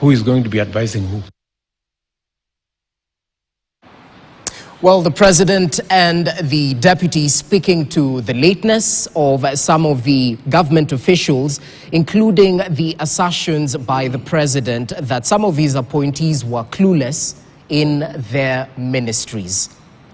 who is going to be advising who. Well, the president and the deputy speaking to the lateness of some of the government officials, including the assertions by the president that some of his appointees were clueless in their ministries.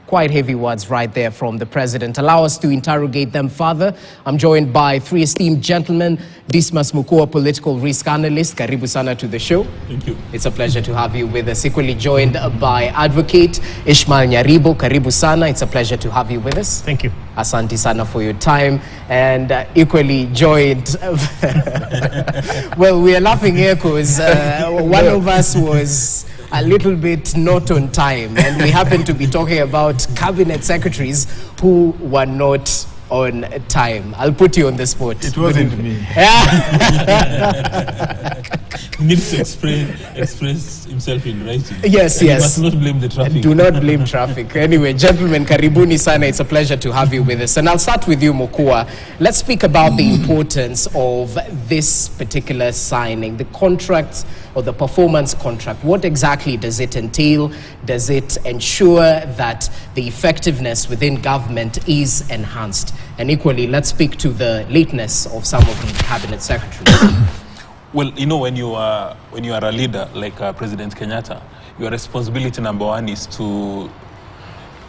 Quite heavy words right there from the president. Allow us to interrogate them further. I'm joined by three esteemed gentlemen. Dismas Mukua, political risk analyst. Karibu sana to the show. Thank you. It's a pleasure to have you with us. Equally joined by advocate Ishmael Nyaribo. Karibu sana. It's a pleasure to have you with us. Thank you. Asante sana for your time. And equally joined, well, we are laughing here because one of us was a little bit not on time, and we happen to be talking about cabinet secretaries who were not on time. I'll put you on the spot. It wasn't me. He needs to express himself in writing. Yes, and yes. He must not blame the traffic. Do not blame traffic. Anyway, gentlemen, karibuni sana. It's a pleasure to have you with us. And I'll start with you, Mukua. Let's speak about the importance of this particular signing, the contract or the performance contract. What exactly does it entail? Does it ensure that the effectiveness within government is enhanced? And equally, let's speak to the lateness of some of the cabinet secretaries. Well, you know, when you are a leader like President Kenyatta, your responsibility number one is to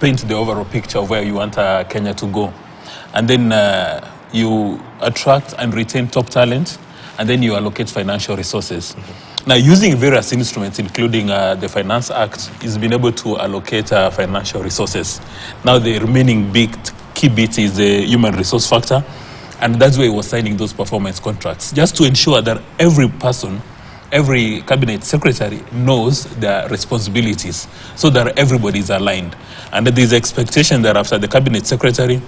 paint the overall picture of where you want Kenya to go. And then you attract and retain top talent, and then you allocate financial resources. Now, using various instruments, including the Finance Act, is being able to allocate financial resources. Now, the remaining key bit is the human resource factor, and that's why he was signing those performance contracts, just to ensure that every person, every cabinet secretary knows their responsibilities, so that everybody is aligned. And that there's expectation that after the cabinet secretary,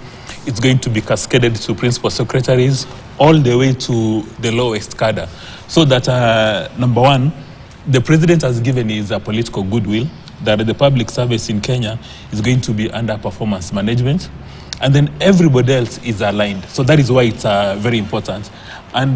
it's going to be cascaded to principal secretaries all the way to the lowest cadre. So that, number one, the president has given his political goodwill that the public service in Kenya is going to be under performance management, and then everybody else is aligned. So that is why it's very important. And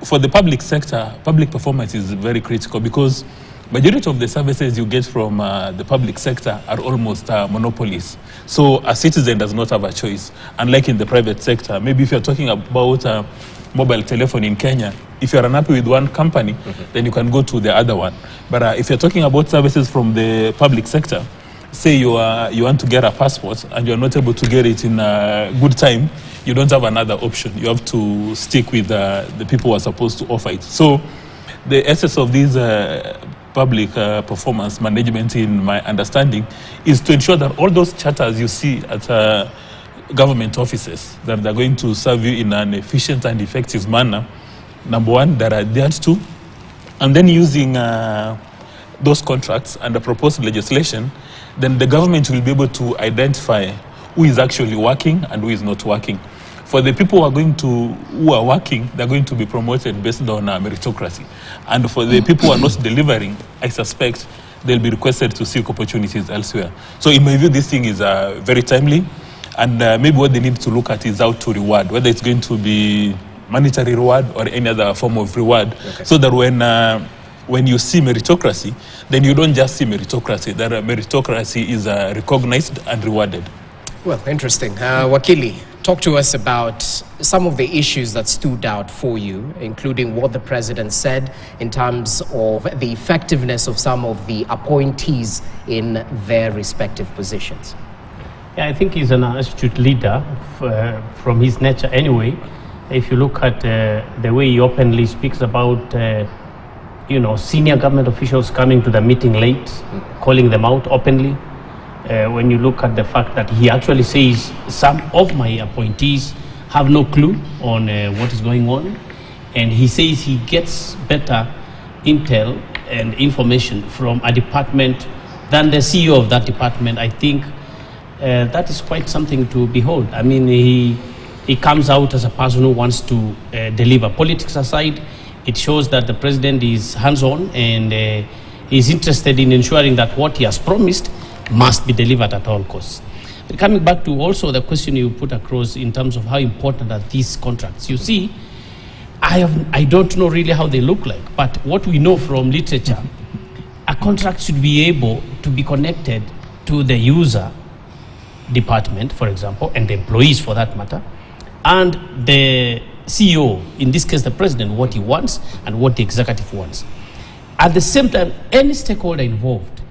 for the public sector, public performance is very critical, because majority of the services you get from the public sector are almost monopolies. So a citizen does not have a choice. Unlike in the private sector, maybe if you're talking about mobile telephone in Kenya, if you're unhappy with one company, then you can go to the other one. But if you're talking about services from the public sector, say you want to get a passport and you're not able to get it in a good time, you don't have another option. You have to stick with the people who are supposed to offer it. So the essence of these public performance management, in my understanding, is to ensure that all those charters you see at government offices, that they're going to serve you in an efficient and effective manner, number one, that are adhered to, and then using those contracts and the proposed legislation, then the government will be able to identify who is actually working and who is not working. For the people who are working, they're going to be promoted based on meritocracy. And for the people who are not delivering, I suspect they'll be requested to seek opportunities elsewhere. So in my view, this thing is very timely. And maybe what they need to look at is how to reward, whether it's going to be monetary reward or any other form of reward, so that when you see meritocracy, then you don't just see meritocracy, that meritocracy is recognized and rewarded. Well, interesting. Wakili, talk to us about some of the issues that stood out for you, including what the president said in terms of the effectiveness of some of the appointees in their respective positions. Yeah, I think he's an astute leader from his nature anyway. If you look at the way he openly speaks about senior government officials coming to the meeting late, calling them out openly. When you look at the fact that he actually says some of my appointees have no clue on what is going on, and he says he gets better intel and information from a department than the CEO of that department. I think that is quite something to behold. I mean, he comes out as a person who wants to deliver. Politics aside, it shows that the president is hands-on and is interested in ensuring that what he has promised must be delivered at all costs. But coming back to also the question you put across in terms of how important are these contracts, you see, I don't know really how they look like, but what we know from literature, a contract should be able to be connected to the user department, for example, and the employees for that matter, and the CEO, in this case the president, what he wants and what the executive wants. At the same time, any stakeholder involved,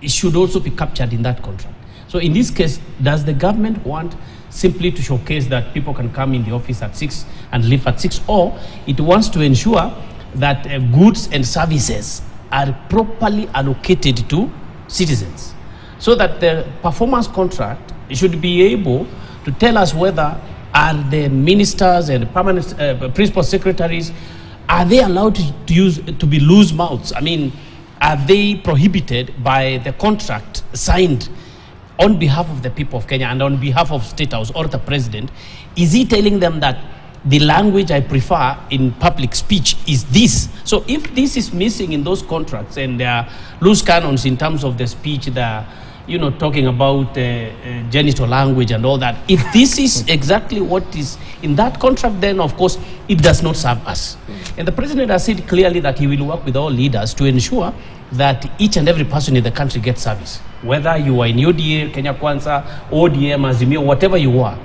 it should also be captured in that contract. So in this case, does the government want simply to showcase that people can come in the office at 6 and leave at 6, or it wants to ensure that goods and services are properly allocated to citizens, so that the performance contract should be able to tell us whether are the ministers and permanent principal secretaries, are they allowed to be loose mouths? I mean, are they prohibited by the contract signed on behalf of the people of Kenya and on behalf of State House or the president? Is he telling them that the language I prefer in public speech is this? So if this is missing in those contracts and there are loose canons in terms of the speech, talking about genital language and all that, if this is exactly what is in that contract, then of course it does not serve us. And the president has said clearly that he will work with all leaders to ensure that each and every person in the country gets service. Whether you are in UDA, Kenya Kwanza, ODM, Azimio, whatever you are,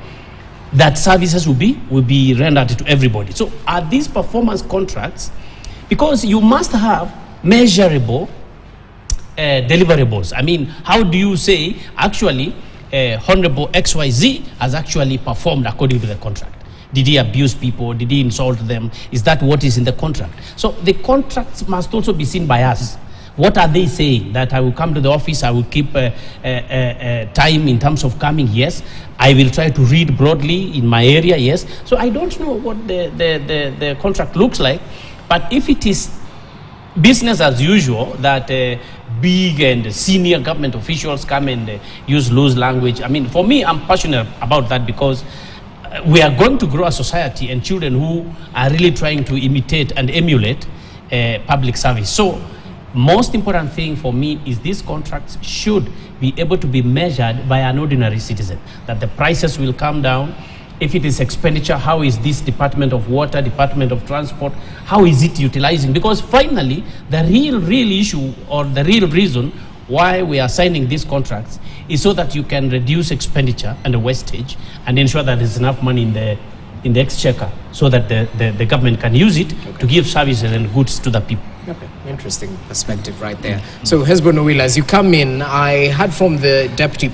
that services will be rendered to everybody. So are these performance contracts, because you must have measurable deliverables. I mean, how do you say actually Honorable XYZ has actually performed according to the contract? Did he abuse people? Did he insult them? Is that what is in the contract? So the contracts must also be seen by us. What are they saying? That I will come to the office, I will keep time in terms of coming, yes. I will try to read broadly in my area, yes. So I don't know what the contract looks like, but if it is business as usual, that big and senior government officials come and use loose language, I mean, for me, I'm passionate about that, because we are going to grow a society and children who are really trying to imitate and emulate public service. So most important thing for me is these contracts should be able to be measured by an ordinary citizen, that the prices will come down. If it is expenditure, how is this Department of Water, Department of Transport, how is it utilizing? Because finally, the real issue or the real reason why we are signing these contracts is so that you can reduce expenditure and the wastage and ensure that there's enough money in the exchequer so that the government can use it to give services and goods to the people. Okay, interesting perspective right there. So Hesbon Owila, as you come in, I heard from the Deputy